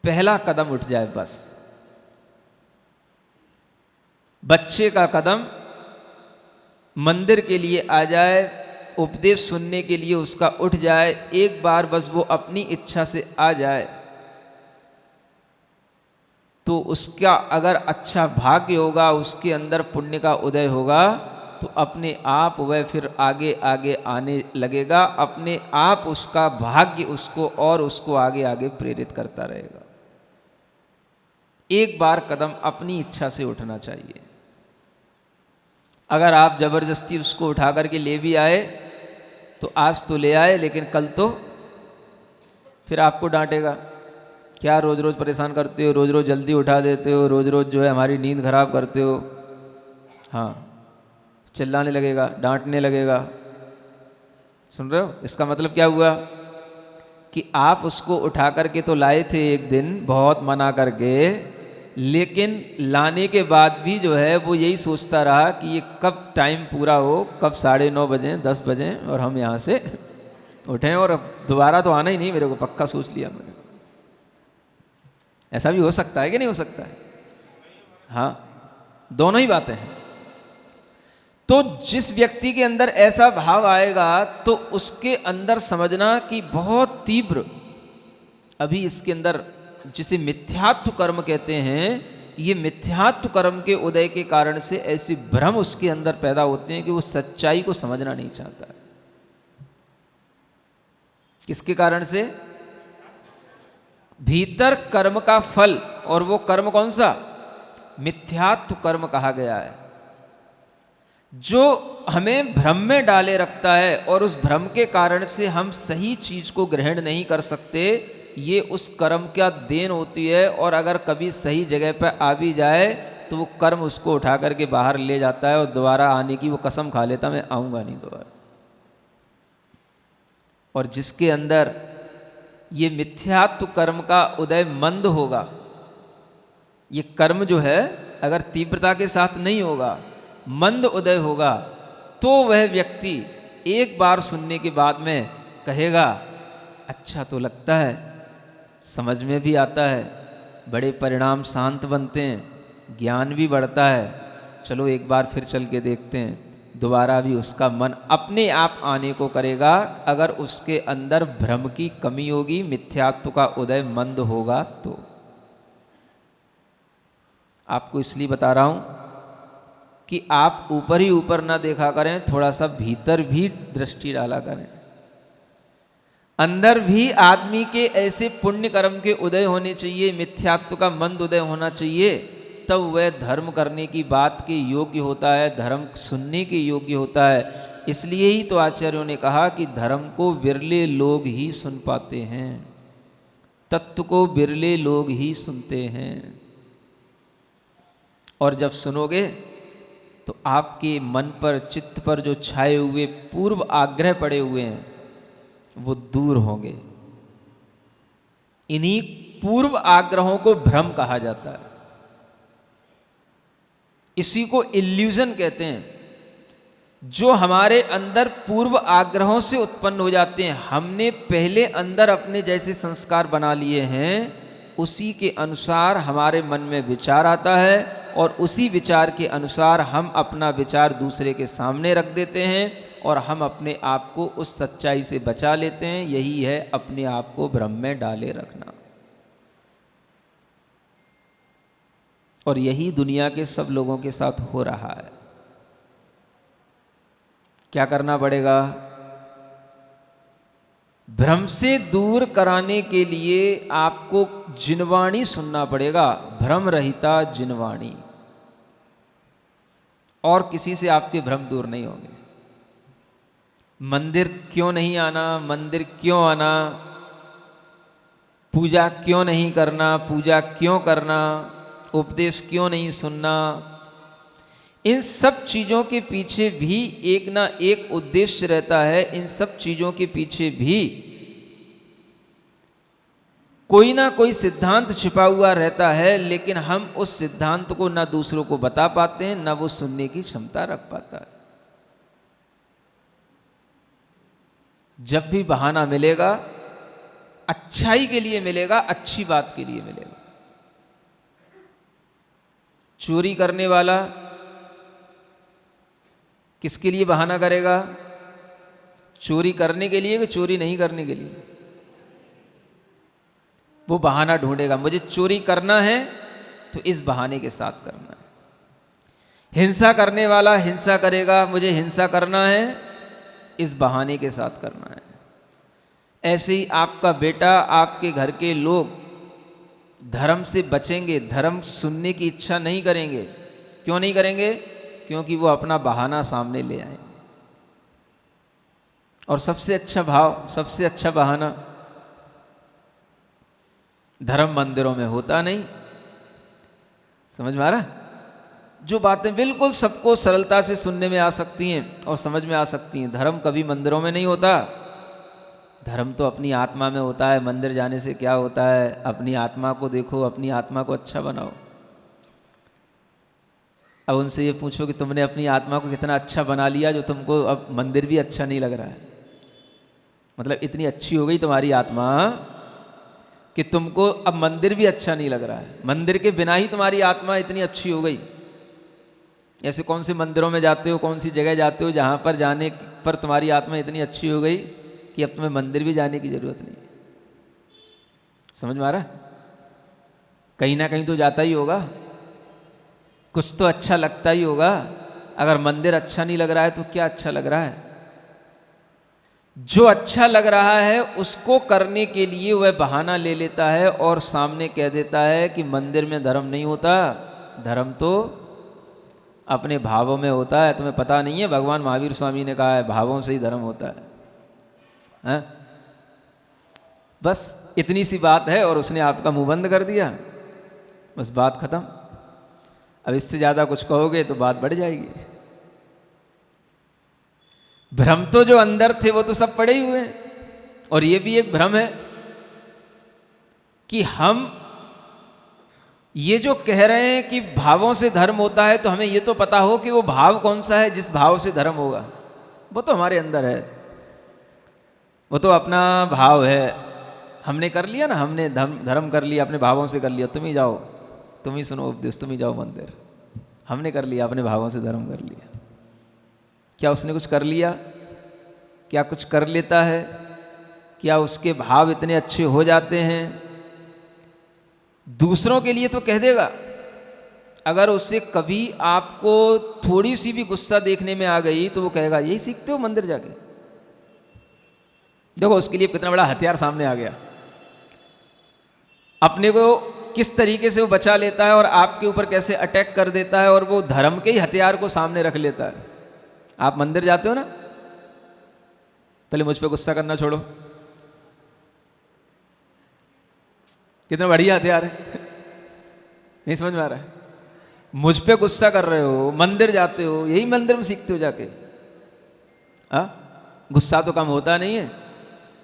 पहला कदम उठ जाए बस। बच्चे का कदम मंदिर के लिए आ जाए, उपदेश सुनने के लिए उसका उठ जाए, एक बार बस वो अपनी इच्छा से आ जाए तो उसका अगर अच्छा भाग्य होगा, उसके अंदर पुण्य का उदय होगा, तो अपने आप वह फिर आगे आगे आने लगेगा, अपने आप उसका भाग्य उसको और उसको आगे आगे प्रेरित करता रहेगा। एक बार कदम अपनी इच्छा से उठना चाहिए। अगर आप जबरदस्ती उसको उठा करके ले भी आए तो आज तो ले आए, लेकिन कल तो फिर आपको डांटेगा, क्या रोज रोज परेशान करते हो, रोज रोज जल्दी उठा देते हो, रोज रोज जो है हमारी नींद खराब करते हो। हाँ, चिल्लाने लगेगा, डांटने लगेगा। सुन रहे हो? इसका मतलब क्या हुआ कि आप उसको उठा करके तो लाए थे एक दिन बहुत मना करके, लेकिन लाने के बाद भी जो है वो यही सोचता रहा कि ये कब टाइम पूरा हो, कब 9:30 बजे 10 बजे और हम यहाँ से उठें, और अब दोबारा तो आना ही नहीं मेरे को, पक्का सोच लिया मैंने। ऐसा भी हो सकता है कि नहीं हो सकता है? हाँ, दोनों ही बातें हैं। तो जिस व्यक्ति के अंदर ऐसा भाव आएगा तो उसके अंदर समझना कि बहुत तीव्र अभी इसके अंदर, जिसे मिथ्यात्व कर्म कहते हैं, ये मिथ्यात्व कर्म के उदय के कारण से ऐसे भ्रम उसके अंदर पैदा होते हैं कि वो सच्चाई को समझना नहीं चाहता है। किसके कारण से? भीतर कर्म का फल, और वो कर्म कौन सा? मिथ्यात्व कर्म कहा गया है, जो हमें भ्रम में डाले रखता है, और उस भ्रम के कारण से हम सही चीज को ग्रहण नहीं कर सकते। ये उस कर्म क्या देन होती है, और अगर कभी सही जगह पर आ भी जाए तो वो कर्म उसको उठा करके बाहर ले जाता है, और दोबारा आने की वो कसम खा लेता, मैं आऊंगा नहीं दोबारा। और जिसके अंदर ये मिथ्यात्व कर्म का उदय मंद होगा, ये कर्म जो है अगर तीव्रता के साथ नहीं होगा, मंद उदय होगा, तो वह व्यक्ति एक बार सुनने के बाद में कहेगा अच्छा तो लगता है, समझ में भी आता है, बड़े परिणाम शांत बनते हैं, ज्ञान भी बढ़ता है, चलो एक बार फिर चल के देखते हैं। दोबारा भी उसका मन अपने आप आने को करेगा, अगर उसके अंदर भ्रम की कमी होगी, मिथ्यात्व का उदय मंद होगा तो। आपको इसलिए बता रहा हूं कि आप ऊपर ही ऊपर ना देखा करें, थोड़ा सा भीतर भी दृष्टि डाला करें। अंदर भी आदमी के ऐसे पुण्य कर्म के उदय होने चाहिए, मिथ्यात्व का मंद उदय होना चाहिए, तब वह धर्म करने की बात के योग्य होता है, धर्म सुनने के योग्य होता है। इसलिए ही तो आचार्यों ने कहा कि धर्म को विरले लोग ही सुन पाते हैं, तत्व को विरले लोग ही सुनते हैं। और जब सुनोगे तो आपके मन पर, चित्त पर जो छाए हुए पूर्व आग्रह पड़े हुए हैं वो दूर होंगे। इन्हीं पूर्व आग्रहों को भ्रम कहा जाता है, इसी को इल्यूजन कहते हैं। जो हमारे अंदर पूर्व आग्रहों से उत्पन्न हो जाते हैं, हमने पहले अंदर अपने जैसे संस्कार बना लिए हैं, उसी के अनुसार हमारे मन में विचार आता है, और उसी विचार के अनुसार हम अपना विचार दूसरे के सामने रख देते हैं, और हम अपने आप को उस सच्चाई से बचा लेते हैं। यही है अपने आप को भ्रम में डाले रखना। और यही दुनिया के सब लोगों के साथ हो रहा है। क्या करना पड़ेगा? भ्रम से दूर कराने के लिए आपको जिनवाणी सुनना पड़ेगा, भ्रम रहिता जिनवाणी, और किसी से आपके भ्रम दूर नहीं होंगे। मंदिर क्यों नहीं आना, मंदिर क्यों आना, पूजा क्यों नहीं करना, पूजा क्यों करना, उपदेश क्यों नहीं सुनना, इन सब चीज़ों के पीछे भी एक ना एक उद्देश्य रहता है। इन सब चीज़ों के पीछे भी कोई ना कोई सिद्धांत छिपा हुआ रहता है, लेकिन हम उस सिद्धांत को ना दूसरों को बता पाते हैं, ना वो सुनने की क्षमता रख पाता है। जब भी बहाना मिलेगा, अच्छाई के लिए मिलेगा, अच्छी बात के लिए मिलेगा। चोरी करने वाला किसके लिए बहाना करेगा? चोरी करने के लिए कि चोरी नहीं करने के लिए? वो बहाना ढूंढेगा, मुझे चोरी करना है तो इस बहाने के साथ करना है। हिंसा करने वाला हिंसा करेगा, मुझे हिंसा करना है इस बहाने के साथ करना है। ऐसे ही आपका बेटा, आपके घर के लोग धर्म से बचेंगे, धर्म सुनने की इच्छा नहीं करेंगे। क्यों नहीं करेंगे? क्योंकि वो अपना बहाना सामने ले आएंगे। और सबसे अच्छा भाव, सबसे अच्छा बहाना धर्म मंदिरों में होता नहीं। समझ में आ रहा? जो बातें बिल्कुल सबको सरलता से सुनने में आ सकती हैं और समझ में आ सकती हैं, धर्म कभी मंदिरों में नहीं होता। धर्म तो अपनी आत्मा में होता है। मंदिर जाने से क्या होता है? अपनी आत्मा को देखो, अपनी आत्मा को अच्छा बनाओ। अब उनसे ये पूछो कि तुमने अपनी आत्मा को कितना अच्छा बना लिया जो तुमको अब मंदिर भी अच्छा नहीं लग रहा है। मतलब इतनी अच्छी हो गई तुम्हारी आत्मा कि तुमको अब मंदिर भी अच्छा नहीं लग रहा है। मंदिर के बिना ही तुम्हारी आत्मा इतनी अच्छी हो गई। ऐसे कौन से मंदिरों में जाते हो, कौन सी जगह जाते हो जहाँ पर जाने पर तुम्हारी आत्मा इतनी अच्छी हो गई कि अब तुम्हें मंदिर भी जाने की जरूरत नहीं? समझ में आ रहा है? कहीं ना कहीं तो जाता ही होगा, कुछ तो अच्छा लगता ही होगा। अगर मंदिर अच्छा नहीं लग रहा है तो क्या अच्छा लग रहा है? जो अच्छा लग रहा है उसको करने के लिए वह बहाना ले लेता है और सामने कह देता है कि मंदिर में धर्म नहीं होता, धर्म तो अपने भावों में होता है। तुम्हें पता नहीं है, भगवान महावीर स्वामी ने कहा है भावों से ही धर्म होता है। हैं? बस इतनी सी बात है और उसने आपका मुंह बंद कर दिया, बस बात खत्म। अब इससे ज़्यादा कुछ कहोगे तो बात बढ़ जाएगी। भ्रम तो जो अंदर थे वो तो सब पड़े ही हुए हैं। और ये भी एक भ्रम है कि हम ये जो कह रहे हैं कि भावों से धर्म होता है, तो हमें ये तो पता हो कि वो भाव कौन सा है जिस भाव से धर्म होगा। वो तो हमारे अंदर है, वो तो अपना भाव है। हमने कर लिया ना, हमने धर्म कर लिया, अपने भावों से कर लिया। तुम ही जाओ, तुम ही सुनो उपदेश, तुम ही जाओ मंदिर। हमने कर लिया, अपने भावों से धर्म कर लिया। क्या उसने कुछ कर लिया? क्या कुछ कर लेता है? क्या उसके भाव इतने अच्छे हो जाते हैं? दूसरों के लिए तो कह देगा। अगर उससे कभी आपको थोड़ी सी भी गुस्सा देखने में आ गई तो वो कहेगा यही सीखते हो मंदिर जाके। देखो उसके लिए कितना बड़ा हथियार सामने आ गया। अपने को किस तरीके से वो बचा लेता है और आपके ऊपर कैसे अटैक कर देता है, और वो धर्म के ही हथियार को सामने रख लेता है। आप मंदिर जाते हो ना, पहले मुझ पे गुस्सा करना छोड़ो। कितना बढ़िया हथियार है। नहीं समझ में आ रहा है? मुझ पे गुस्सा कर रहे हो, मंदिर जाते हो, यही मंदिर में सीखते हो जाके। गुस्सा तो कम होता नहीं है।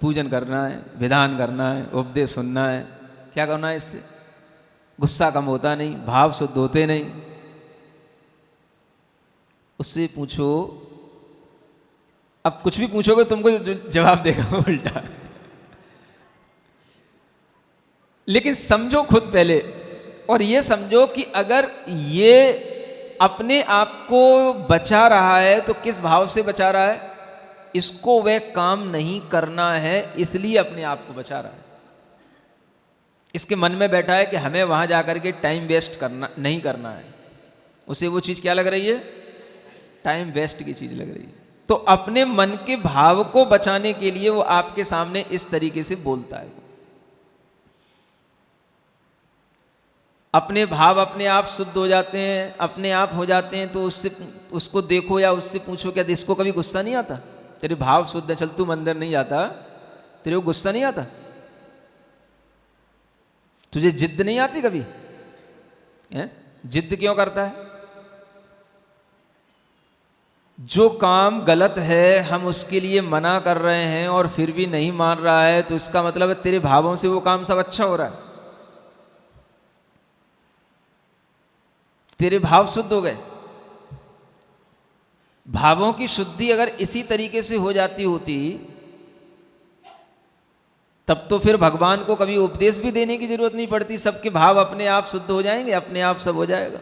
पूजन करना है, विधान करना है, उपदेश सुनना है, क्या करना है इससे? गुस्सा कम होता नहीं, भाव शुद्ध होते नहीं। उससे पूछो, अब कुछ भी पूछोगे तुमको जवाब देगा उल्टा। लेकिन समझो खुद पहले, और ये समझो कि अगर ये अपने आप को बचा रहा है तो किस भाव से बचा रहा है? इसको वह काम नहीं करना है इसलिए अपने आप को बचा रहा है। इसके मन में बैठा है कि हमें वहां जाकर के टाइम वेस्ट करना नहीं करना है। उसे वो चीज क्या लग रही है? टाइम वेस्ट की चीज लग रही है। तो अपने मन के भाव को बचाने के लिए वो आपके सामने इस तरीके से बोलता है। अपने भाव अपने आप शुद्ध हो जाते हैं, अपने आप हो जाते हैं, तो उसको देखो या उससे पूछो, क्या इसको कभी गुस्सा नहीं आता? तेरे भाव शुद्ध है, चल तू मंदिर नहीं जाता, तेरे को गुस्सा नहीं आता? तुझे जिद नहीं आती कभी? जिद क्यों करता है? जो काम गलत है हम उसके लिए मना कर रहे हैं और फिर भी नहीं मान रहा है, तो इसका मतलब है तेरे भावों से वो काम सब अच्छा हो रहा है। तेरे भाव शुद्ध हो गए। भावों की शुद्धि अगर इसी तरीके से हो जाती होती तब तो फिर भगवान को कभी उपदेश भी देने की जरूरत नहीं पड़ती, सबके भाव अपने आप शुद्ध हो जाएंगे, अपने आप सब हो जाएगा।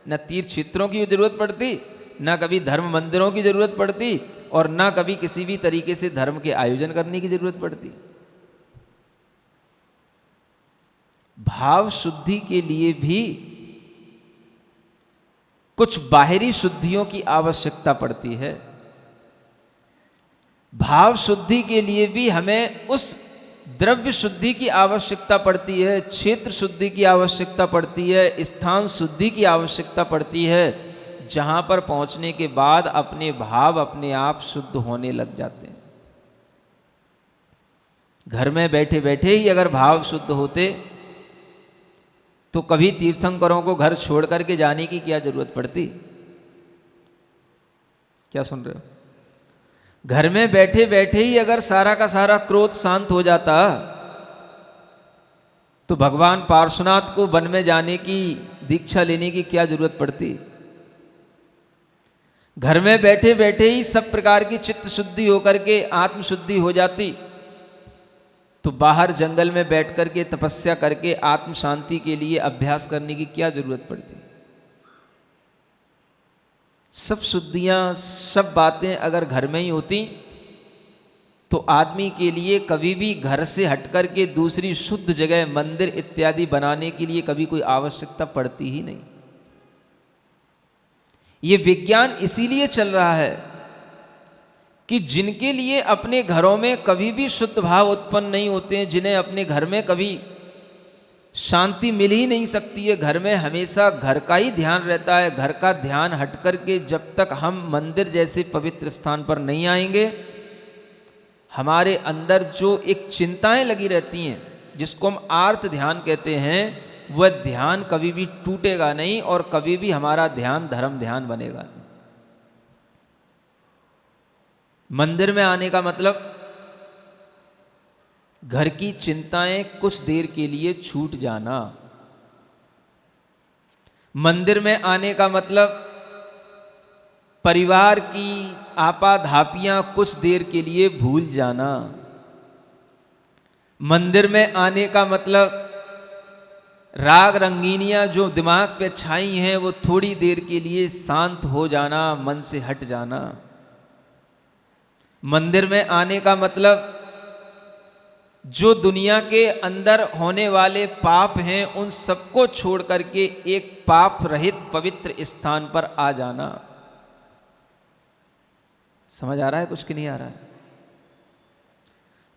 न तीर्थ क्षेत्रों की जरूरत पड़ती, न कभी धर्म मंदिरों की जरूरत पड़ती, और न कभी किसी भी तरीके से धर्म के आयोजन करने की जरूरत पड़ती। भाव शुद्धि के लिए भी कुछ बाहरी शुद्धियों की आवश्यकता पड़ती है। भाव शुद्धि के लिए भी हमें उस द्रव्य शुद्धि की आवश्यकता पड़ती है, क्षेत्र शुद्धि की आवश्यकता पड़ती है, स्थान शुद्धि की आवश्यकता पड़ती है, जहां पर पहुंचने के बाद अपने भाव अपने आप शुद्ध होने लग जाते हैं। घर में बैठे बैठे ही अगर भाव शुद्ध होते तो कभी तीर्थंकरों को घर छोड़ करके जाने की क्या जरूरत पड़ती? क्या सुन रहे हो? घर में बैठे बैठे ही अगर सारा का सारा क्रोध शांत हो जाता तो भगवान पार्श्वनाथ को वन में जाने की दीक्षा लेने की क्या जरूरत पड़ती? घर में बैठे बैठे ही सब प्रकार की चित्त शुद्धि होकर के आत्म शुद्धि हो जाती तो बाहर जंगल में बैठ करके तपस्या करके आत्म शांति के लिए अभ्यास करने की क्या जरूरत पड़ती? सब शुद्धियां, सब बातें अगर घर में ही होती तो आदमी के लिए कभी भी घर से हट करके दूसरी शुद्ध जगह मंदिर इत्यादि बनाने के लिए कभी कोई आवश्यकता पड़ती ही नहीं। ये विज्ञान इसीलिए चल रहा है कि जिनके लिए अपने घरों में कभी भी शुद्ध भाव उत्पन्न नहीं होते हैं, जिन्हें अपने घर में कभी शांति मिल ही नहीं सकती है, घर में हमेशा घर का ही ध्यान रहता है, घर का ध्यान हट करके जब तक हम मंदिर जैसे पवित्र स्थान पर नहीं आएंगे, हमारे अंदर जो एक चिंताएं लगी रहती हैं जिसको हम आर्त ध्यान कहते हैं, वह ध्यान कभी भी टूटेगा नहीं और कभी भी हमारा ध्यान धर्म ध्यान बनेगा नहीं। मंदिर में आने का मतलब घर की चिंताएं कुछ देर के लिए छूट जाना। मंदिर में आने का मतलब परिवार की आपाधापियां कुछ देर के लिए भूल जाना। मंदिर में आने का मतलब राग रंगीनियां जो दिमाग पे छाई हैं वो थोड़ी देर के लिए शांत हो जाना, मन से हट जाना। मंदिर में आने का मतलब जो दुनिया के अंदर होने वाले पाप हैं उन सबको छोड़ करके एक पाप रहित पवित्र स्थान पर आ जाना। समझ आ रहा है कुछ कि नहीं आ रहा है?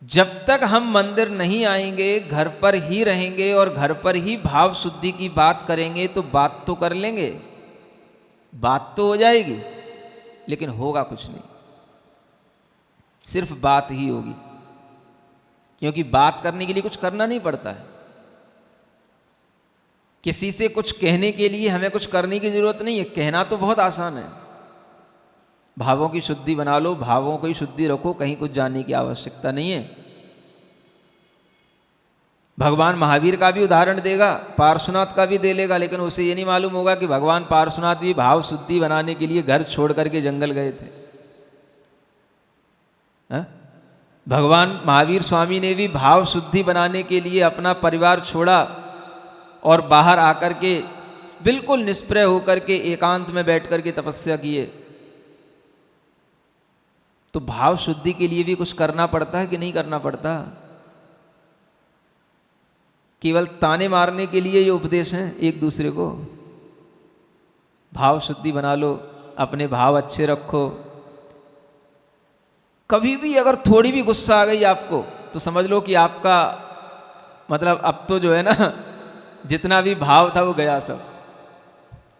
जब तक हम मंदिर नहीं आएंगे, घर पर ही रहेंगे और घर पर ही भाव शुद्धि की बात करेंगे तो बात तो कर लेंगे, बात तो हो जाएगी, लेकिन होगा कुछ नहीं, सिर्फ बात ही होगी। क्योंकि बात करने के लिए कुछ करना नहीं पड़ता है, किसी से कुछ कहने के लिए हमें कुछ करने की जरूरत नहीं है, कहना तो बहुत आसान है। भावों की शुद्धि बना लो, भावों की शुद्धि रखो, कहीं कुछ जानने की आवश्यकता नहीं है। भगवान महावीर का भी उदाहरण देगा, पार्श्वनाथ का भी दे लेगा, लेकिन उसे ये नहीं मालूम होगा कि भगवान पार्श्वनाथ भी भाव शुद्धि बनाने के लिए घर छोड़ करके जंगल गए थे। हा? भगवान महावीर स्वामी ने भी भाव शुद्धि बनाने के लिए अपना परिवार छोड़ा और बाहर आकर के बिल्कुल निष्प्रय होकर के एकांत में बैठ करके तपस्या किए। तो भाव शुद्धि के लिए भी कुछ करना पड़ता है कि नहीं करना पड़ता? केवल ताने मारने के लिए ये उपदेश है एक दूसरे को? भाव शुद्धि बना लो, अपने भाव अच्छे रखो। कभी भी अगर थोड़ी भी गुस्सा आ गई आपको तो समझ लो कि आपका मतलब अब तो जो है ना, जितना भी भाव था वो गया सब।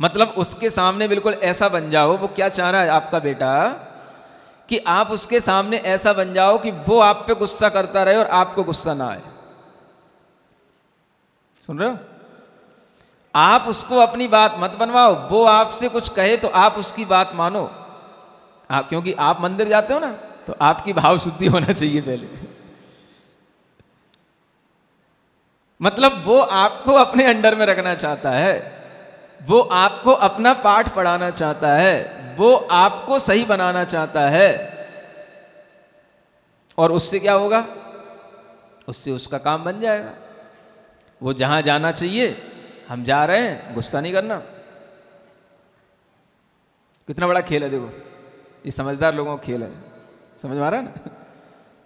मतलब उसके सामने बिल्कुल ऐसा बन जाओ, वो क्या चाह रहा है आपका बेटा, कि आप उसके सामने ऐसा बन जाओ कि वो आप पे गुस्सा करता रहे और आपको गुस्सा ना आए। सुन रहे हो? आप उसको अपनी बात मत बनवाओ, वो आपसे कुछ कहे तो आप उसकी बात मानो। क्योंकि आप मंदिर जाते हो ना, तो आपकी भाव शुद्धि होना चाहिए पहले। मतलब वो आपको अपने अंडर में रखना चाहता है, वो आपको अपना पाठ पढ़ाना चाहता है, वो आपको सही बनाना चाहता है। और उससे क्या होगा? उससे उसका काम बन जाएगा। वो जहां जाना चाहिए हम जा रहे हैं, गुस्सा नहीं करना। कितना बड़ा खेल है देखो, ये समझदार लोगों का खेल है, समझ में आ रहा है ना।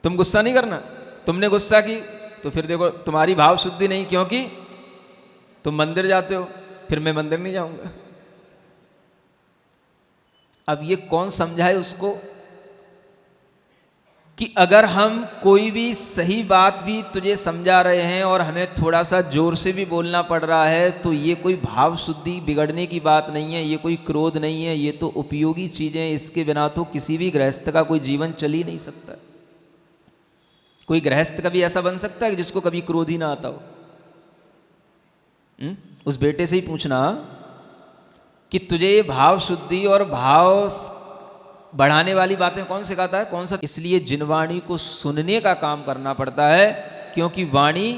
तुम गुस्सा नहीं करना, तुमने गुस्सा की तो फिर देखो तुम्हारी भाव शुद्धि नहीं, क्योंकि तुम मंदिर जाते हो, फिर मैं मंदिर नहीं जाऊंगा। अब ये कौन समझाए उसको कि अगर हम कोई भी सही बात भी तुझे समझा रहे हैं और हमें थोड़ा सा जोर से भी बोलना पड़ रहा है, तो ये कोई भाव शुद्धि बिगड़ने की बात नहीं है, ये कोई क्रोध नहीं है, ये तो उपयोगी चीजें। इसके बिना तो किसी भी गृहस्थ का कोई जीवन चल ही नहीं सकता। कोई गृहस्थ कभी ऐसा बन सकता है कि जिसको कभी क्रोध ही ना आता हो? उस बेटे से ही पूछना कि तुझे ये भाव शुद्धि और भाव बढ़ाने वाली बातें कौन सिखाता है, कौन सा? इसलिए जिनवाणी को सुनने का काम करना पड़ता है, क्योंकि वाणी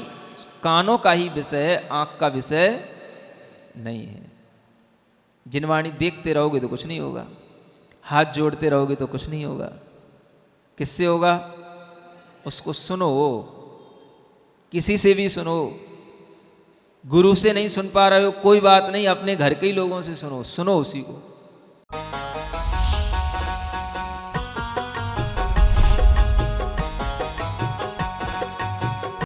कानों का ही विषय है, आंख का विषय नहीं है। जिनवाणी देखते रहोगे तो कुछ नहीं होगा, हाथ जोड़ते रहोगे तो कुछ नहीं होगा। किससे होगा? उसको सुनो, किसी से भी सुनो। गुरु से नहीं सुन पा रहे हो कोई बात नहीं, अपने घर के ही लोगों से सुनो, सुनो उसी को।